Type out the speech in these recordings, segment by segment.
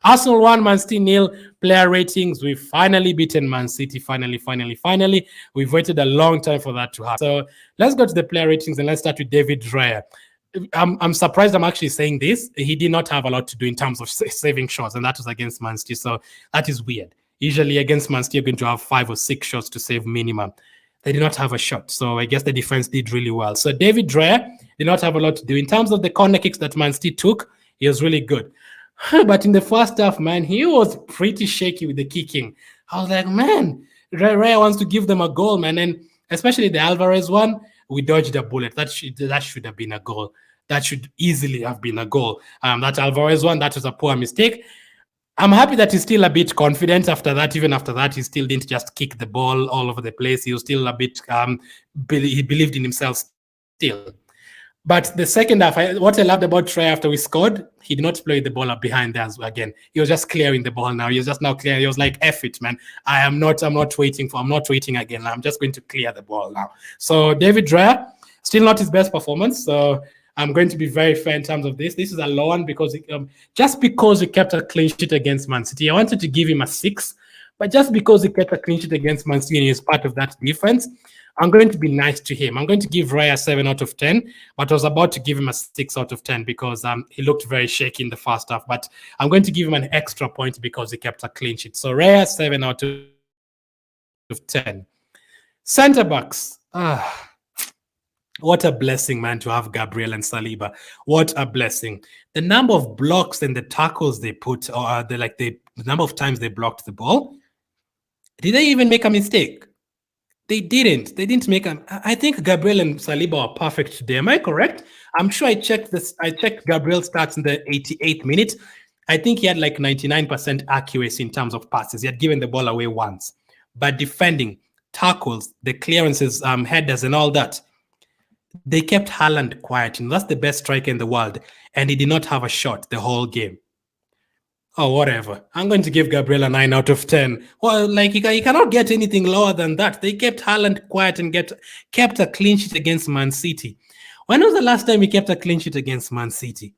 Arsenal 1, Man City nil. Player ratings, we've finally beaten Man City. Finally. We've waited a long time for that to happen. So let's go to the player ratings and let's start with David Raya. I'm surprised I'm actually saying this. He did not have a lot to do in terms of saving shots, and that was against Man City. So that is weird. Usually against Man City, you're going to have 5 or 6 shots to save minimum. They did not have a shot. So I guess the defense did really well. So David Raya did not have a lot to do. In terms of the corner kicks that Man City took, he was really good. But in the first half, man, he was pretty shaky with the kicking. I was like, man, Raya wants to give them a goal, man. And especially the Alvarez one, we dodged a bullet. That should have been a goal. That should easily have been a goal. That Alvarez one, that was a poor mistake. I'm happy that he's still a bit confident after that. Even after that, he still didn't just kick the ball all over the place. He was still a bit, he believed in himself still. But the second half, what I loved about Trey after we scored, he did not play the ball up behind there again. He was just clearing the ball now. He was just now clearing. He was like, F it, man. I'm not waiting again. I'm just going to clear the ball now. So David Raya, still not his best performance. So I'm going to be very fair in terms of this. This is a low one because just because he kept a clean sheet against Man City. I wanted to give him a 6, but just because he kept a clean sheet against Man City and he's part of that defense, I'm going to be nice to him. I'm going to give Raya a 7 out of 10, but I was about to give him a 6 out of 10 because he looked very shaky in the first half. But I'm going to give him an extra point because he kept a clean sheet. So Raya, 7 out of 10. Centre backs. What a blessing, man, to have Gabriel and Saliba. What a blessing. The number of blocks and the tackles they put, or the number of times they blocked the ball. Did they even make a mistake? They didn't. They didn't make I think Gabriel and Saliba are perfect today. Am I correct? I'm sure I checked this. I checked Gabriel's stats in the 88th minute. I think he had like 99% accuracy in terms of passes. He had given the ball away once. But defending, tackles, the clearances, headers and all that, they kept Haaland quiet. And that's the best striker in the world. And he did not have a shot the whole game. Oh, whatever. I'm going to give Gabriel a 9 out of 10. Well, like, he cannot get anything lower than that. They kept Haaland quiet and kept a clean sheet against Man City. When was the last time he kept a clean sheet against Man City?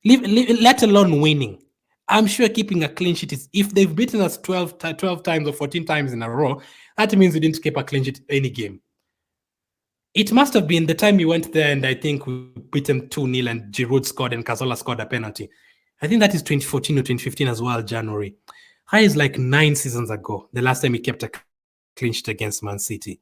Let alone winning. I'm sure keeping a clean sheet is, if they've beaten us 12 times or 14 times in a row, that means we didn't keep a clean sheet any game. It must have been the time we went there and I think we beat them 2-0 and Giroud scored and Cazorla scored a penalty. I think that is 2014 or 2015 as well, January. High is like 9 seasons ago, the last time he kept a clean sheet against Man City.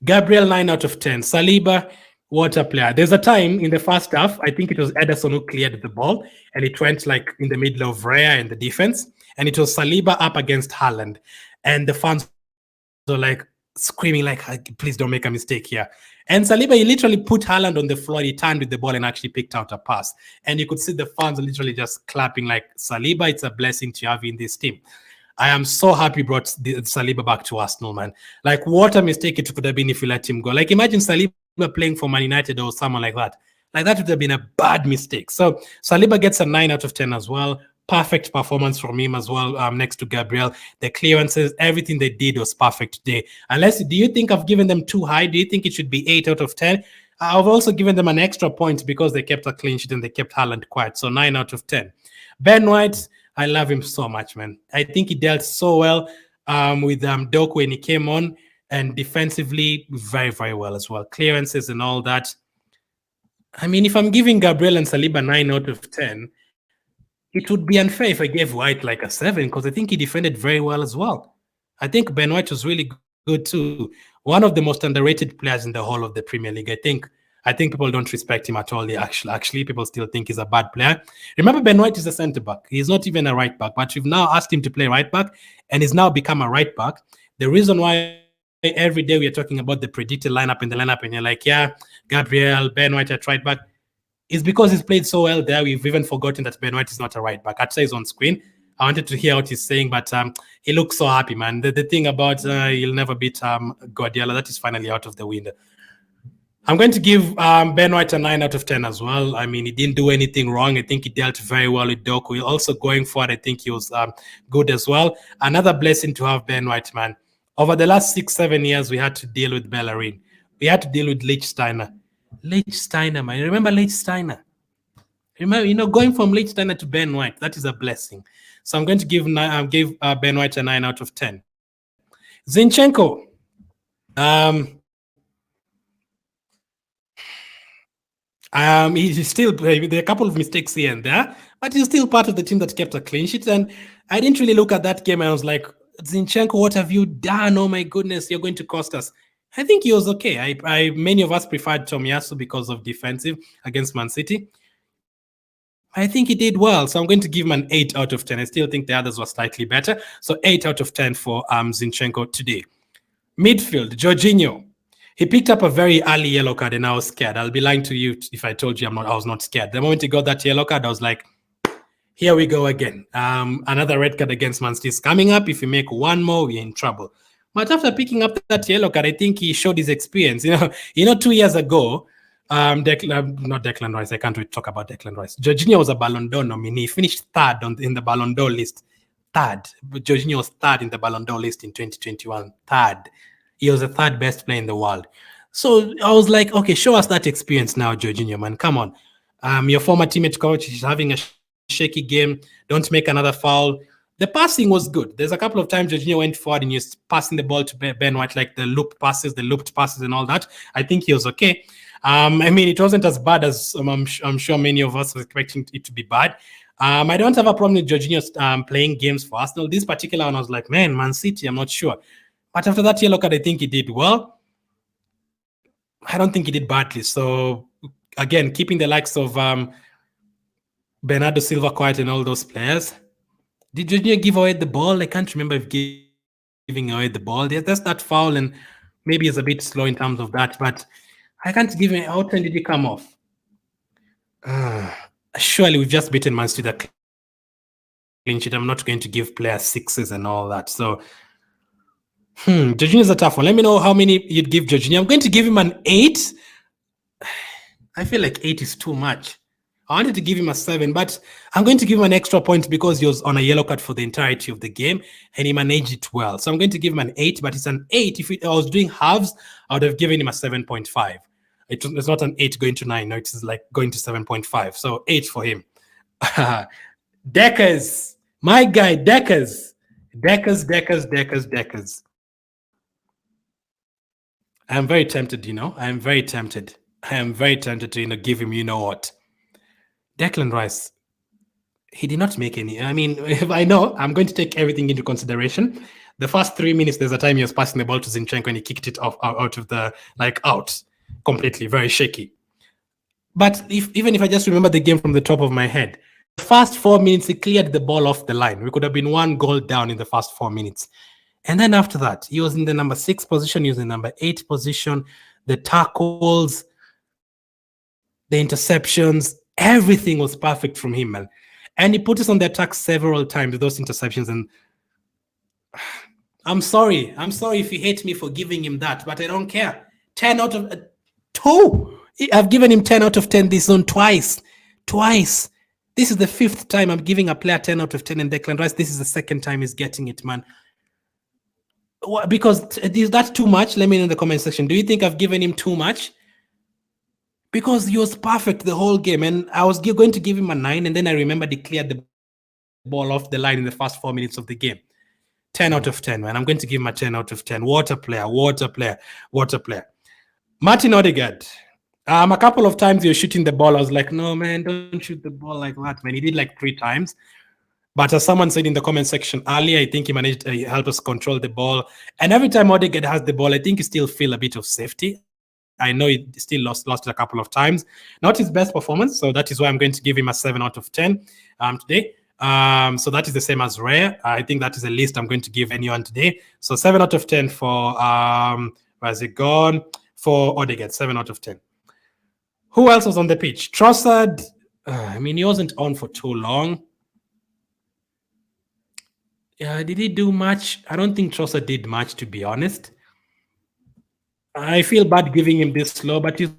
Gabriel, 9 out of 10. Saliba, what a player. There's a time in the first half, I think it was Ederson who cleared the ball, and it went like in the middle of Raya and the defense, and it was Saliba up against Haaland. And the fans were like screaming like, please don't make a mistake here. And Saliba, he literally put Haaland on the floor. He turned with the ball and actually picked out a pass. And you could see the fans literally just clapping like, Saliba, it's a blessing to have in this team. I am so happy brought Saliba back to Arsenal, man. Like, what a mistake it could have been if you let him go. Like, imagine Saliba playing for Man United or someone like that. Like, that would have been a bad mistake. So Saliba gets a 9 out of 10 as well. Perfect performance from him as well, next to Gabriel. The clearances, everything they did was perfect today. Do you think I've given them too high? Do you think it should be 8 out of 10? I've also given them an extra point because they kept a clean sheet and they kept Haaland quiet. So 9 out of 10. Ben White, I love him so much, man. I think he dealt so well with Doku when he came on, and defensively, very, very well as well. Clearances and all that. I mean, if I'm giving Gabriel and Saliba 9 out of 10, it would be unfair if I gave White like a 7 because I think he defended very well as well. I think Ben White was really good too. One of the most underrated players in the whole of the Premier League. I think people don't respect him at all. Actually, people still think he's a bad player. Remember, Ben White is a centre-back. He's not even a right-back, but we've now asked him to play right-back, and he's now become a right-back. The reason why every day we are talking about the predicted lineup in the lineup, and you're like, yeah, Gabriel, Ben White at right-back, is because he's played so well there. We've even forgotten that Ben White is not a right back. I'd say he's on screen. I wanted to hear what he's saying, but he looks so happy, man. The thing about he'll never beat Guardiola, that is finally out of the window. I'm going to give Ben White a 9 out of 10 as well. I mean, he didn't do anything wrong. I think he dealt very well with Doku. Also going forward, I think he was good as well. Another blessing to have Ben White, man. Over the last 6-7 years, we had to deal with Bellerin. We had to deal with Lichtsteiner. Man. Remember Lichtsteiner? Remember, going from Lichtsteiner to Ben White, that is a blessing. So I'm going to give Ben White a 9 out of 10. Zinchenko. He's still, there are a couple of mistakes here and there, but he's still part of the team that kept a clean sheet. And I didn't really look at that game and I was like, Zinchenko, what have you done? Oh my goodness, you're going to cost us. I think he was okay. Many of us preferred Tomiyasu because of defensive against Man City. I think he did well, so I'm going to give him an 8 out of 10. I still think the others were slightly better. So 8 out of 10 for Zinchenko today. Midfield, Jorginho. He picked up a very early yellow card and I was scared. I'll be lying to you if I told you I was not scared. The moment he got that yellow card, I was like, here we go again. Another red card against Man City is coming up. If we make one more, we're in trouble. But after picking up that yellow card, I think he showed his experience. 2 years ago, not Declan Rice. I can't really talk about Declan Rice. Jorginho was a Ballon d'Or nominee. He finished third in the Ballon d'Or list. Third. Jorginho was third in the Ballon d'Or list in 2021. Third. He was the third best player in the world. So I was like, okay, show us that experience now, Jorginho, man. Come on. Your former teammate coach is having a shaky game. Don't make another foul. The passing was good. There's a couple of times Jorginho went forward and he was passing the ball to Ben White, like the looped passes and all that. I think he was okay. It wasn't as bad as I'm sure many of us were expecting it to be bad. I don't have a problem with Jorginho playing games for Arsenal. This particular one, I was like, man, Man City, I'm not sure. But after that yellow card, I think he did well. I don't think he did badly. So, again, keeping the likes of Bernardo Silva quiet and all those players. Did Jorginho give away the ball? I can't remember if giving away the ball. There's that foul, and maybe he's a bit slow in terms of that. But I can't give him. How often did he come off? Surely we've just beaten Man City that clean sheet. I'm not going to give players 6s and all that. So, Jorginho is a tough one. Let me know how many you'd give Jorginho. I'm going to give him an 8. I feel like 8 is too much. I wanted to give him a 7, but I'm going to give him an extra point because he was on a yellow card for the entirety of the game and he managed it well. So I'm going to give him an 8, but it's an 8. If I was doing halves, I would have given him a 7.5. It's not an 8 going to 9. No, it's like going to 7.5. So 8 for him. Deckers. My guy, Deckers. Deckers. I'm very tempted, I am very tempted to, give him, what. Declan Rice, he did not make any. If I know, I'm going to take everything into consideration. The first 3 minutes, there's a time he was passing the ball to Zinchenko and he kicked it out of the, out completely, very shaky. But even if I just remember the game from the top of my head, the first 4 minutes, he cleared the ball off the line. We could have been 1 goal down in the first 4 minutes. And then after that, he was in the number 6 position, he was in the number 8 position, the tackles, the interceptions, everything was perfect from him, man. And he put us on the attack several times with those interceptions. And I'm sorry if you hate me for giving him that, but I don't care. 10 out of 2. I've given him 10 out of 10 this zone twice. This is the 5th time I'm giving a player 10 out of 10 in Declan Rice. This is the 2nd time he's getting it, man. Because is that too much? Let me know in the comment section. Do you think I've given him too much? Because he was perfect the whole game, and I was going to give him a 9, and then I remembered he cleared the ball off the line in the first 4 minutes of the game. 10 out of 10, man. I'm going to give him a 10 out of 10. What a player. Martin Odegaard. A couple of times he was shooting the ball. I was like, no, man, don't shoot the ball like that, man. He did like 3 times. But as someone said in the comment section earlier, I think he managed to help us control the ball. And every time Odegaard has the ball, I think you still feel a bit of safety. I know he still lost it a couple of times. Not his best performance, so that is why I'm going to give him a 7 out of 10 today. So that is the same as Rare. I think that is the least I'm going to give anyone today. So 7 out of 10 for, where's it gone? For Odegaard, 7 out of 10. Who else was on the pitch? Trossard, he wasn't on for too long. Did he do much? I don't think Trossard did much, to be honest. I feel bad giving him this slow, but he's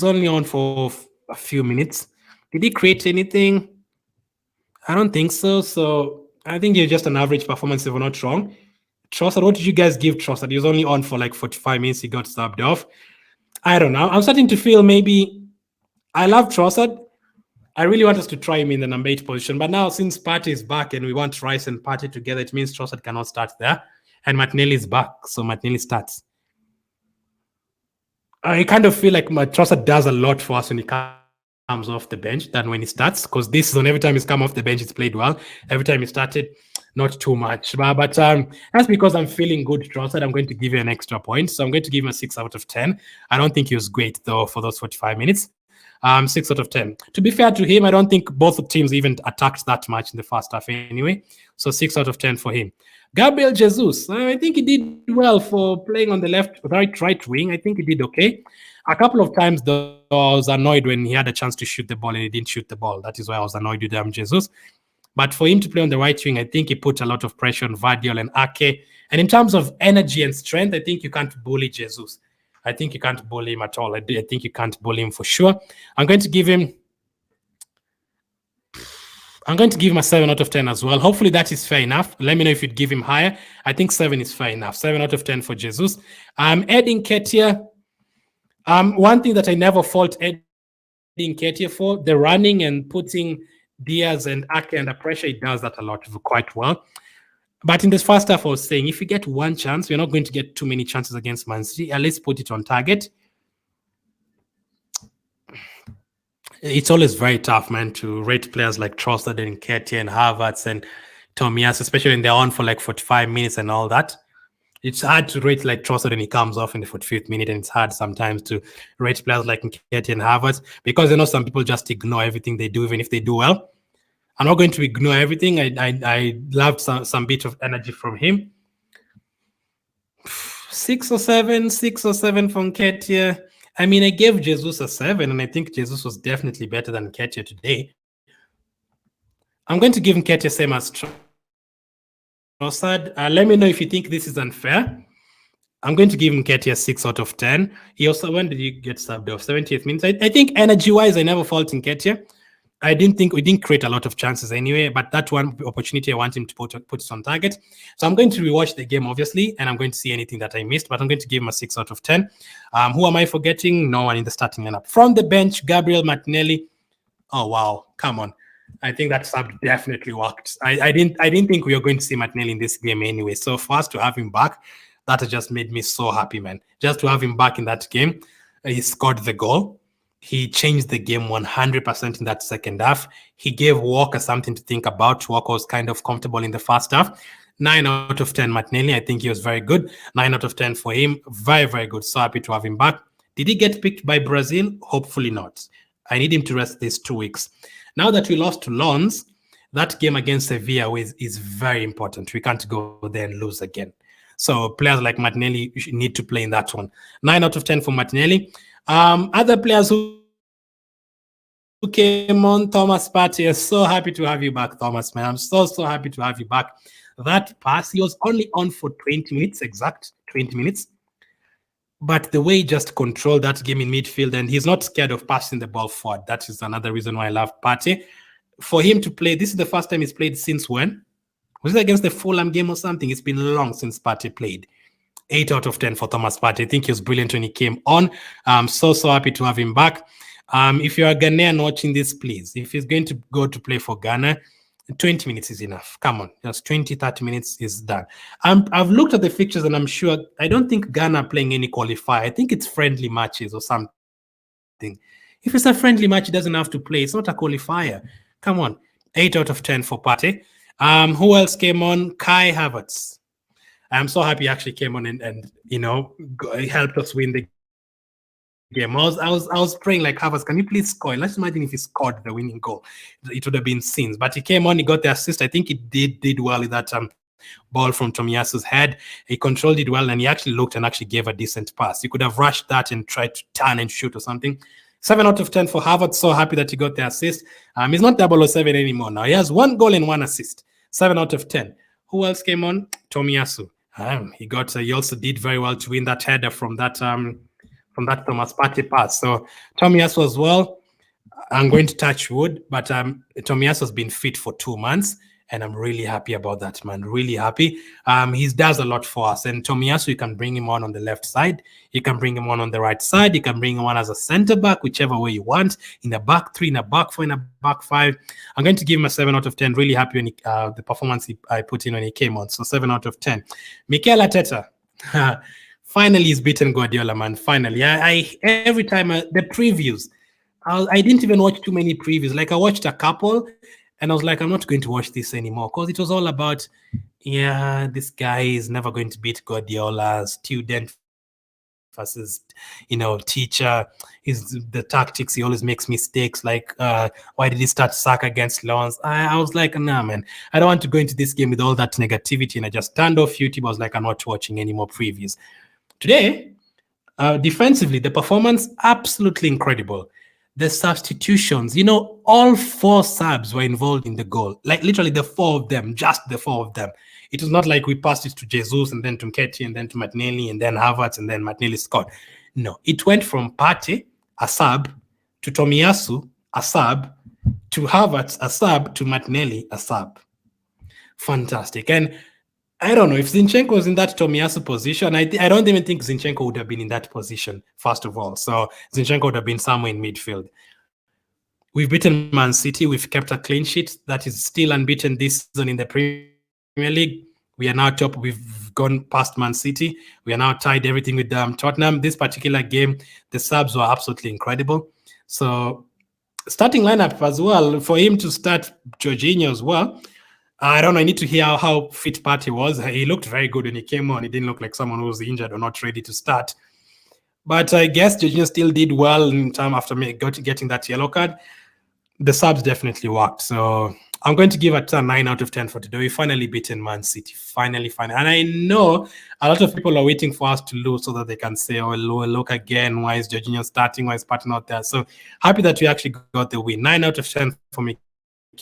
only on for a few minutes. Did he create anything? I don't think so. So I think he's just an average performance, if we're not wrong. Trossard, what did you guys give Trossard? He was only on for like 45 minutes. He got subbed off. I don't know. I'm starting to feel maybe I love Trossard. I really want us to try him in the number 8 position. But now, since Partey is back and we want Rice and Partey together, it means Trossard cannot start there. And Martinelli is back, so Martinelli starts. I kind of feel like Trossard does a lot for us when he comes off the bench than when he starts, because this season, every time he's come off the bench, he's played well. Every time he started, not too much. But that's because I'm feeling good, Trossard. I'm going to give you an extra point. So I'm going to give him a 6 out of 10. I don't think he was great, though, for those 45 minutes. 6 out of 10. To be fair to him, I don't think both teams even attacked that much in the first half anyway. So 6 out of 10 for him. Gabriel Jesus, I think he did well for playing on the right wing. I think he did okay. A couple of times, though, I was annoyed when he had a chance to shoot the ball and he didn't shoot the ball. That is why I was annoyed with Jesus. But for him to play on the right wing, I think he put a lot of pressure on Vardiol and Ake. And in terms of energy and strength, I think you can't bully Jesus. I think you can't bully him at all. I think you can't bully him for sure. I'm going to give him a 7 out of 10 as well. Hopefully that is fair enough. Let me know if you'd give him higher. I think 7 is fair enough. 7 out of 10 for Jesus. Eddie Nketiah. One thing that I never fault Eddie Nketiah for, the running and putting Diaz and Ake under pressure, he does that a lot, quite well. But in this first half, I was saying, if you get one chance, we're not going to get too many chances against Man City. At least put it on target. It's always very tough, man, to rate players like Trossard and Nketiah and Havertz and Tomiyasu, especially when they're on for like 45 minutes and all that. It's hard to rate like Trossard when he comes off in the 45th minute, and it's hard sometimes to rate players like Nketiah and Havertz because some people just ignore everything they do, even if they do well. I'm not going to ignore everything. I loved some bit of energy from him. 6 or 7 from Nketiah. I mean, I gave Jesus a 7, and I think Jesus was definitely better than Nketiah today. I'm going to give Nketiah same as Trossard. Let me know if you think this is unfair. I'm going to give Nketiah 6 out of 10. He also, when did you get subbed off? 70th minutes. I think energy-wise, I never fault Nketiah. I didn't think we didn't create a lot of chances anyway, but that one opportunity I want him to put it on target. So I'm going to rewatch the game, obviously, and I'm going to see anything that I missed, but I'm going to give him a 6 out of 10. Who am I forgetting? No one in the starting lineup. From the bench, Gabriel Martinelli. Oh, wow. Come on. I think that sub definitely worked. I didn't think we were going to see Martinelli in this game anyway. So for us to have him back, that just made me so happy, man. Just to have him back in that game, he scored the goal. He changed the game 100% in that second half. He gave Walker something to think about. Walker was kind of comfortable in the first half. 9 out of 10, Martinelli. I think he was very good. 9 out of 10 for him. Very, very good. So happy to have him back. Did he get picked by Brazil? Hopefully not. I need him to rest these 2 weeks. Now that we lost to Lens, that game against Sevilla is very important. We can't go there and lose again. So players like Martinelli need to play in that one. 9 out of 10 for Martinelli. Other players who came on, Thomas Partey. So happy to have you back, Thomas, man. I'm so happy to have you back. That pass, he was only on for 20 minutes, exact 20 minutes. But the way he just controlled that game in midfield, and he's not scared of passing the ball forward. That is another reason why I love Partey. For him to play, this is the first time he's played since when? Was it against the Fulham game or something? It's been long since Partey played. 8 out of 10 for Thomas Partey. I think he was brilliant when he came on. I'm so happy to have him back. If you're a Ghanaian watching this, please, if he's going to go to play for Ghana, 20 minutes is enough. Come on, just 20, 30 minutes is done. I've looked at the fixtures and I'm sure, I don't think Ghana are playing any qualifier. I think it's friendly matches or something. If it's a friendly match, he doesn't have to play. It's not a qualifier. Come on, 8 out of 10 for Partey. Who else came on? Kai Havertz. I'm so happy he actually came on and helped us win the game. I was praying like, Havertz, can you please score? Let's imagine if he scored the winning goal. It would have been scenes. But he came on, he got the assist. I think he did well with that ball from Tomiyasu's head. He controlled it well, and he actually looked and actually gave a decent pass. He could have rushed that and tried to turn and shoot or something. 7 out of 10 for Havertz. So happy that he got the assist. He's not 007 anymore now. He has 1 goal and 1 assist. 7 out of 10. Who else came on? Tomiyasu. He also did very well to win that header from that Thomas Partey pass. So Tomiyasu as well. I'm going to touch wood, but Tomiyasu has been fit for 2 months. And I'm really happy about that, man. Really happy. He does a lot for us. And Tomiyasu, you can bring him on the left side. You can bring him on the right side. You can bring him on as a center back, whichever way you want. In a back three, in a back four, in a back five. I'm going to give him a 7 out of 10. Really happy when the performance I put in when he came on. So 7 out of 10. Mikel Arteta. Finally, he's beaten Guardiola, man. Finally. I every time the previews, I didn't even watch too many previews. Like I watched a couple, and I was like, I'm not going to watch this anymore because it was all about, yeah, this guy is never going to beat Guardiola, student versus, teacher. Is the tactics, he always makes mistakes. Like, why did he start Saka against Lens? I was like, nah, man, I don't want to go into this game with all that negativity. And I just turned off YouTube. I was like, I'm not watching any more previews. Today, defensively, the performance, absolutely incredible. The substitutions, all 4 subs were involved in the goal. Like literally the 4 of them, just the 4 of them. It was not like we passed it to Jesus and then to Nketiah and then to Martinelli and then Havertz and then Martinelli scored. No, it went from Partey, a sub, to Tomiyasu, a sub, to Havertz, a sub, to Martinelli, a sub. Fantastic. And I don't know if Zinchenko was in that Tomiyasu position. I don't even think Zinchenko would have been in that position, first of all. So Zinchenko would have been somewhere in midfield. We've beaten Man City. We've kept a clean sheet that is still unbeaten this season in the Premier League. We are now top. We've gone past Man City. We are now tied everything with Tottenham. This particular game, the subs were absolutely incredible. So starting lineup as well, for him to start Jorginho as well, I don't know. I need to hear how fit Partey was. He looked very good when he came on. He didn't look like someone who was injured or not ready to start. But I guess Jorginho still did well in time after getting that yellow card. The subs definitely worked. So I'm going to give it a 9 out of 10 for today. We finally beaten Man City. Finally. And I know a lot of people are waiting for us to lose so that they can say, oh, look again. Why is Jorginho starting? Why is Partey not there? So happy that we actually got the win. 9 out of 10 for Mikel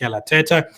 Arteta.